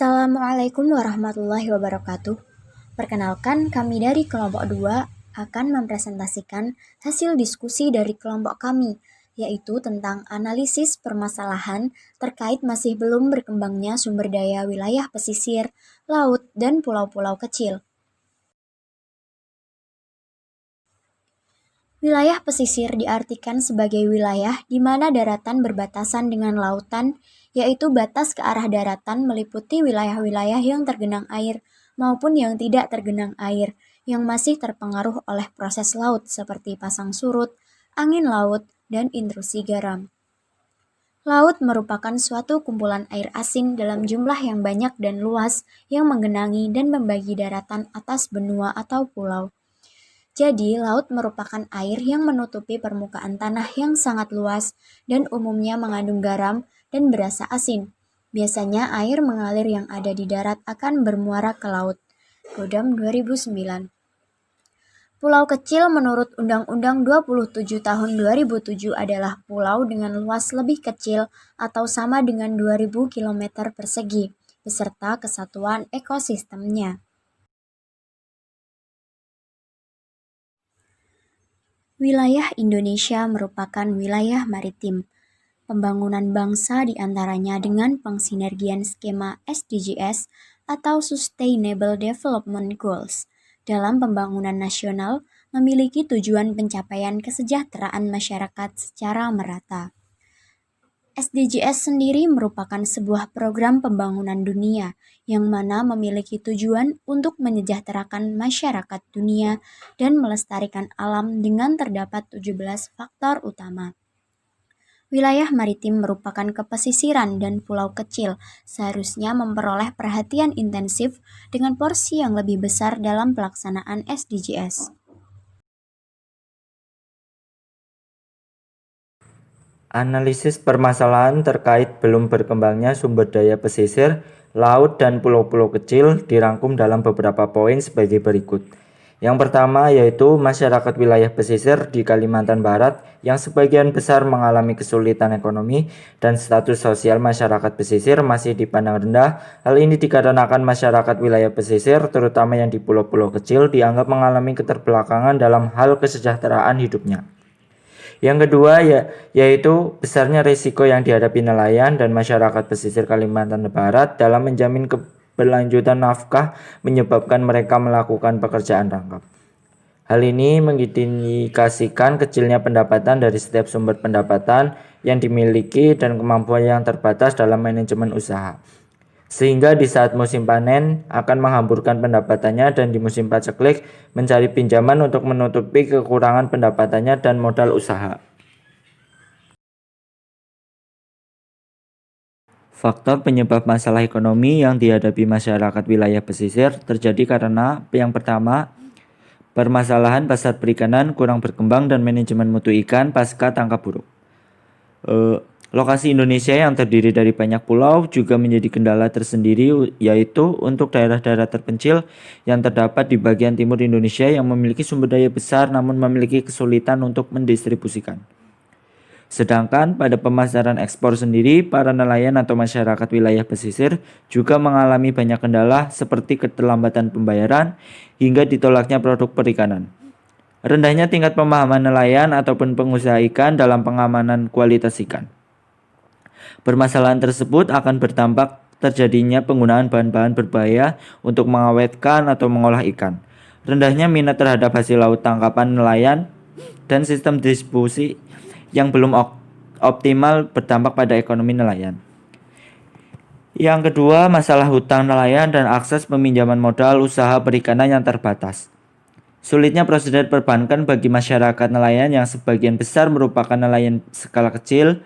Assalamualaikum warahmatullahi wabarakatuh. Perkenalkan, kami dari kelompok 2 akan mempresentasikan hasil diskusi dari kelompok kami, yaitu tentang analisis permasalahan terkait masih belum berkembangnya sumber daya wilayah pesisir, laut, dan pulau-pulau kecil. Wilayah pesisir diartikan sebagai wilayah di mana daratan berbatasan dengan lautan, yaitu batas ke arah daratan meliputi wilayah-wilayah yang tergenang air maupun yang tidak tergenang air, yang masih terpengaruh oleh proses laut seperti pasang surut, angin laut, dan intrusi garam. Laut merupakan suatu kumpulan air asin dalam jumlah yang banyak dan luas yang menggenangi dan membagi daratan atas benua atau pulau. Jadi, laut merupakan air yang menutupi permukaan tanah yang sangat luas dan umumnya mengandung garam dan berasa asin. Biasanya air mengalir yang ada di darat akan bermuara ke laut. Kodam 2009. Pulau kecil menurut Undang-Undang 27 tahun 2007 adalah pulau dengan luas lebih kecil atau sama dengan 2000 km persegi, beserta kesatuan ekosistemnya. Wilayah Indonesia merupakan wilayah maritim. Pembangunan bangsa diantaranya dengan pengsinergian skema SDGs atau Sustainable Development Goals dalam pembangunan nasional memiliki tujuan pencapaian kesejahteraan masyarakat secara merata. SDGs sendiri merupakan sebuah program pembangunan dunia yang mana memiliki tujuan untuk menyejahterakan masyarakat dunia dan melestarikan alam dengan terdapat 17 faktor utama. Wilayah maritim merupakan kepesisiran dan pulau kecil seharusnya memperoleh perhatian intensif dengan porsi yang lebih besar dalam pelaksanaan SDGs. Analisis permasalahan terkait belum berkembangnya sumber daya pesisir, laut, dan pulau-pulau kecil dirangkum dalam beberapa poin sebagai berikut. Yang pertama yaitu masyarakat wilayah pesisir di Kalimantan Barat yang sebagian besar mengalami kesulitan ekonomi dan status sosial masyarakat pesisir masih dipandang rendah. Hal ini dikarenakan masyarakat wilayah pesisir, terutama yang di pulau-pulau kecil, dianggap mengalami keterbelakangan dalam hal kesejahteraan hidupnya. Yang kedua yaitu besarnya risiko yang dihadapi nelayan dan masyarakat pesisir Kalimantan Barat dalam menjamin keberlanjutan nafkah menyebabkan mereka melakukan pekerjaan rangkap. Hal ini mengindikasikan kecilnya pendapatan dari setiap sumber pendapatan yang dimiliki dan kemampuan yang terbatas dalam manajemen usaha. Sehingga di saat musim panen akan menghamburkan pendapatannya dan di musim paceklik mencari pinjaman untuk menutupi kekurangan pendapatannya dan modal usaha. Faktor penyebab masalah ekonomi yang dihadapi masyarakat wilayah pesisir terjadi karena yang pertama, permasalahan pasar perikanan kurang berkembang dan manajemen mutu ikan pasca tangkap buruk. Lokasi Indonesia yang terdiri dari banyak pulau juga menjadi kendala tersendiri, yaitu untuk daerah-daerah terpencil yang terdapat di bagian timur Indonesia yang memiliki sumber daya besar namun memiliki kesulitan untuk mendistribusikan. Sedangkan pada pemasaran ekspor sendiri, para nelayan atau masyarakat wilayah pesisir juga mengalami banyak kendala seperti keterlambatan pembayaran hingga ditolaknya produk perikanan. Rendahnya tingkat pemahaman nelayan ataupun pengusaha ikan dalam pengamanan kualitas ikan. Permasalahan tersebut akan berdampak terjadinya penggunaan bahan-bahan berbahaya untuk mengawetkan atau mengolah ikan. Rendahnya minat terhadap hasil laut tangkapan nelayan dan sistem distribusi yang belum optimal berdampak pada ekonomi nelayan. Yang kedua, masalah hutang nelayan dan akses peminjaman modal usaha perikanan yang terbatas. Sulitnya prosedur perbankan bagi masyarakat nelayan yang sebagian besar merupakan nelayan skala kecil.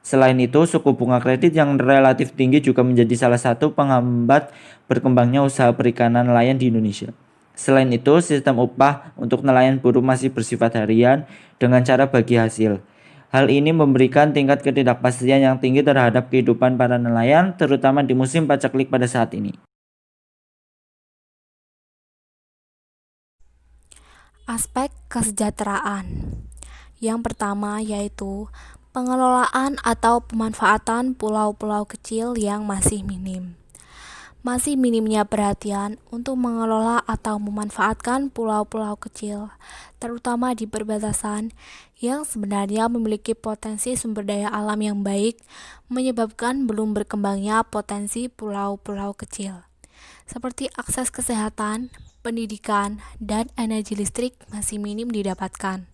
Selain itu, suku bunga kredit yang relatif tinggi juga menjadi salah satu penghambat berkembangnya usaha perikanan nelayan di Indonesia. Selain itu, sistem upah untuk nelayan buruh masih bersifat harian dengan cara bagi hasil. Hal ini memberikan tingkat ketidakpastian yang tinggi terhadap kehidupan para nelayan, terutama di musim paceklik pada saat ini. Aspek kesejahteraan. Yang pertama yaitu pengelolaan atau pemanfaatan pulau-pulau kecil yang masih minim. masih minimnya perhatian untuk mengelola atau memanfaatkan pulau-pulau kecil, terutama di perbatasan yang sebenarnya memiliki potensi sumber daya alam yang baik, menyebabkan belum berkembangnya potensi pulau-pulau kecil, seperti akses kesehatan, pendidikan, dan energi listrik masih minim didapatkan.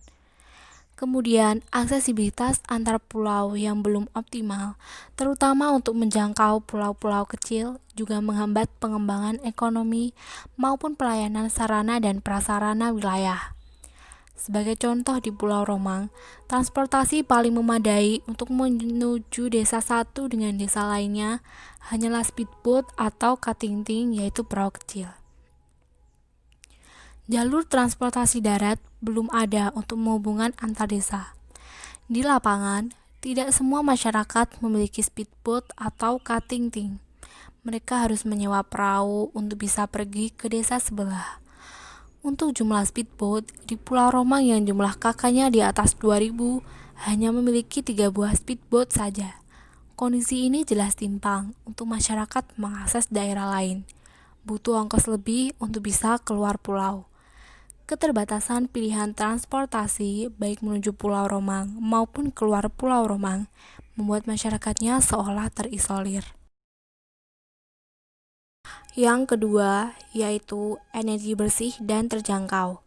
Kemudian, aksesibilitas antar pulau yang belum optimal, terutama untuk menjangkau pulau-pulau kecil, juga menghambat pengembangan ekonomi maupun pelayanan sarana dan prasarana wilayah. Sebagai contoh di Pulau Romang, transportasi paling memadai untuk menuju desa satu dengan desa lainnya hanyalah speedboat atau katingting, yaitu perahu kecil. Jalur transportasi darat belum ada untuk menghubungkan antar desa. Di lapangan, tidak semua masyarakat memiliki speedboat atau katingting. Mereka harus menyewa perahu untuk bisa pergi ke desa sebelah. Untuk jumlah speedboat, di Pulau Romang yang jumlah kakaknya di atas 2000, hanya memiliki 3 buah speedboat saja. Kondisi ini jelas timpang untuk masyarakat mengakses daerah lain. Butuh ongkos lebih untuk bisa keluar pulau. Keterbatasan pilihan transportasi baik menuju Pulau Romang maupun keluar Pulau Romang membuat masyarakatnya seolah terisolir. Yang kedua, yaitu energi bersih dan terjangkau.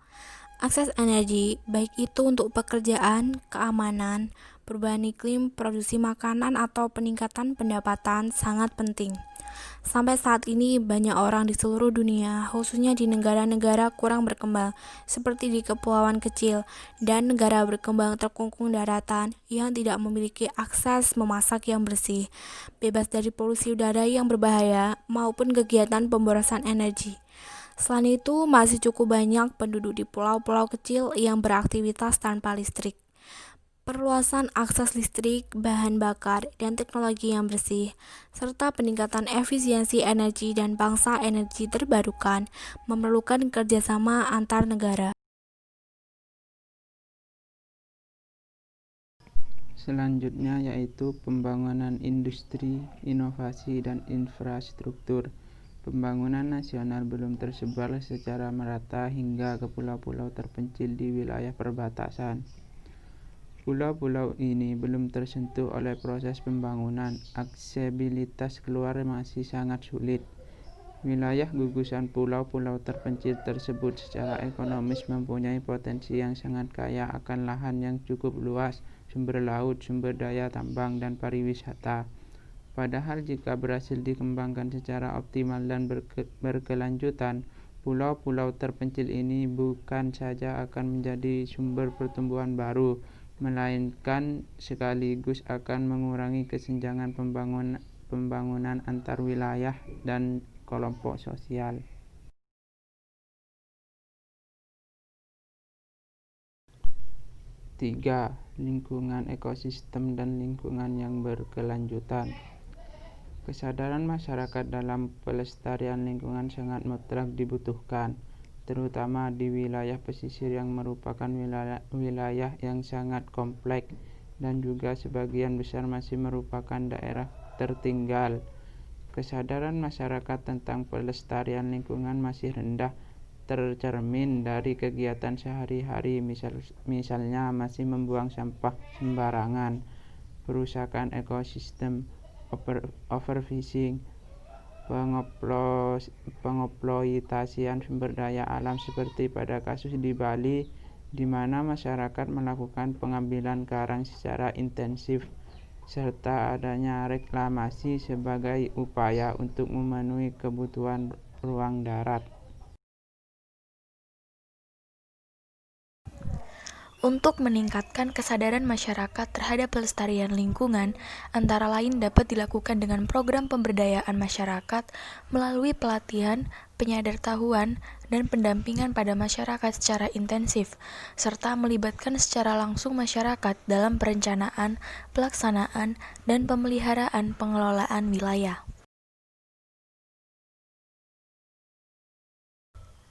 Akses energi, baik itu untuk pekerjaan, keamanan, perubahan iklim, produksi makanan, atau peningkatan pendapatan sangat penting. Sampai saat ini, banyak orang di seluruh dunia, khususnya di negara-negara kurang berkembang, seperti di kepulauan kecil, dan negara berkembang terkungkung daratan, yang tidak memiliki akses memasak yang bersih, bebas dari polusi udara yang berbahaya, maupun kegiatan pemborosan energi. Selain itu, masih cukup banyak penduduk di pulau-pulau kecil yang beraktivitas tanpa listrik. Perluasan akses listrik, bahan bakar, dan teknologi yang bersih, serta peningkatan efisiensi energi dan bangsa energi terbarukan memerlukan kerjasama antar negara. Selanjutnya yaitu pembangunan industri, inovasi, dan infrastruktur. Pembangunan nasional belum tersebar secara merata hingga ke pulau-pulau terpencil di wilayah perbatasan. Pulau-pulau ini belum tersentuh oleh proses pembangunan, aksesibilitas keluar masih sangat sulit. Wilayah gugusan pulau-pulau terpencil tersebut secara ekonomis mempunyai potensi yang sangat kaya akan lahan yang cukup luas, sumber laut, sumber daya tambang, dan pariwisata. Padahal jika berhasil dikembangkan secara optimal dan berkelanjutan, pulau-pulau terpencil ini bukan saja akan menjadi sumber pertumbuhan baru, melainkan sekaligus akan mengurangi kesenjangan pembangunan antar wilayah dan kelompok sosial. Tiga, lingkungan ekosistem dan lingkungan yang berkelanjutan. Kesadaran masyarakat dalam pelestarian lingkungan sangat mutlak dibutuhkan, terutama di wilayah pesisir yang merupakan wilayah yang sangat kompleks dan juga sebagian besar masih merupakan daerah tertinggal. Kesadaran masyarakat tentang pelestarian lingkungan masih rendah, tercermin dari kegiatan sehari-hari, misalnya masih membuang sampah sembarangan, perusakan ekosistem, overfishing, pengeksploitasian sumber daya alam seperti pada kasus di Bali, di mana masyarakat melakukan pengambilan karang secara intensif, serta adanya reklamasi sebagai upaya untuk memenuhi kebutuhan ruang darat. Untuk meningkatkan kesadaran masyarakat terhadap pelestarian lingkungan, antara lain dapat dilakukan dengan program pemberdayaan masyarakat melalui pelatihan, penyadartahuan, dan pendampingan pada masyarakat secara intensif, serta melibatkan secara langsung masyarakat dalam perencanaan, pelaksanaan, dan pemeliharaan pengelolaan wilayah.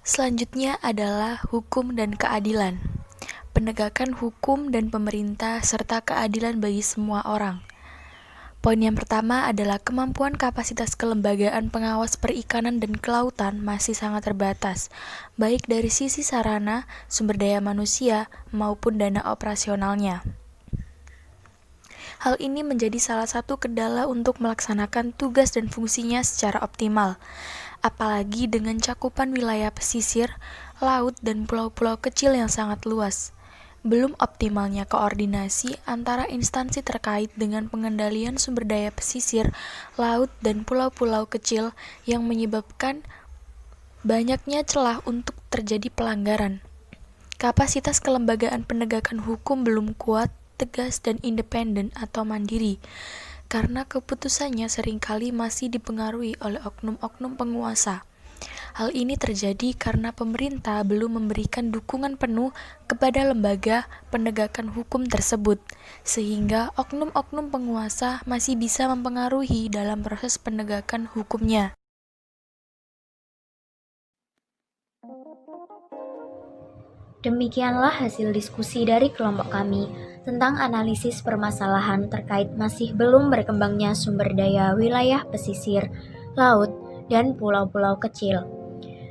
Selanjutnya adalah hukum dan keadilan. Penegakan hukum dan pemerintah serta keadilan bagi semua orang. Poin yang pertama adalah kemampuan kapasitas kelembagaan pengawas perikanan dan kelautan masih sangat terbatas, baik dari sisi sarana, sumber daya manusia, maupun dana operasionalnya. Hal ini menjadi salah satu kendala untuk melaksanakan tugas dan fungsinya secara optimal, apalagi dengan cakupan wilayah pesisir, laut, dan pulau-pulau kecil yang sangat luas. Belum optimalnya koordinasi antara instansi terkait dengan pengendalian sumber daya pesisir, laut, dan pulau-pulau kecil yang menyebabkan banyaknya celah untuk terjadi pelanggaran. Kapasitas kelembagaan penegakan hukum belum kuat, tegas, dan independen atau mandiri, karena keputusannya seringkali masih dipengaruhi oleh oknum-oknum penguasa. Hal ini terjadi karena pemerintah belum memberikan dukungan penuh kepada lembaga penegakan hukum tersebut, sehingga oknum-oknum penguasa masih bisa mempengaruhi dalam proses penegakan hukumnya. Demikianlah hasil diskusi dari kelompok kami tentang analisis permasalahan terkait masih belum berkembangnya sumber daya wilayah pesisir, laut, dan pulau-pulau kecil.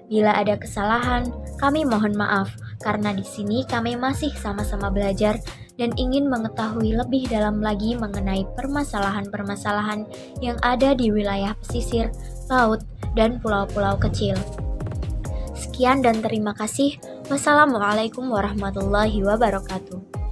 Bila ada kesalahan, kami mohon maaf karena di sini kami masih sama-sama belajar dan ingin mengetahui lebih dalam lagi mengenai permasalahan-permasalahan yang ada di wilayah pesisir, laut, dan pulau-pulau kecil. Sekian dan terima kasih. Wassalamualaikum warahmatullahi wabarakatuh.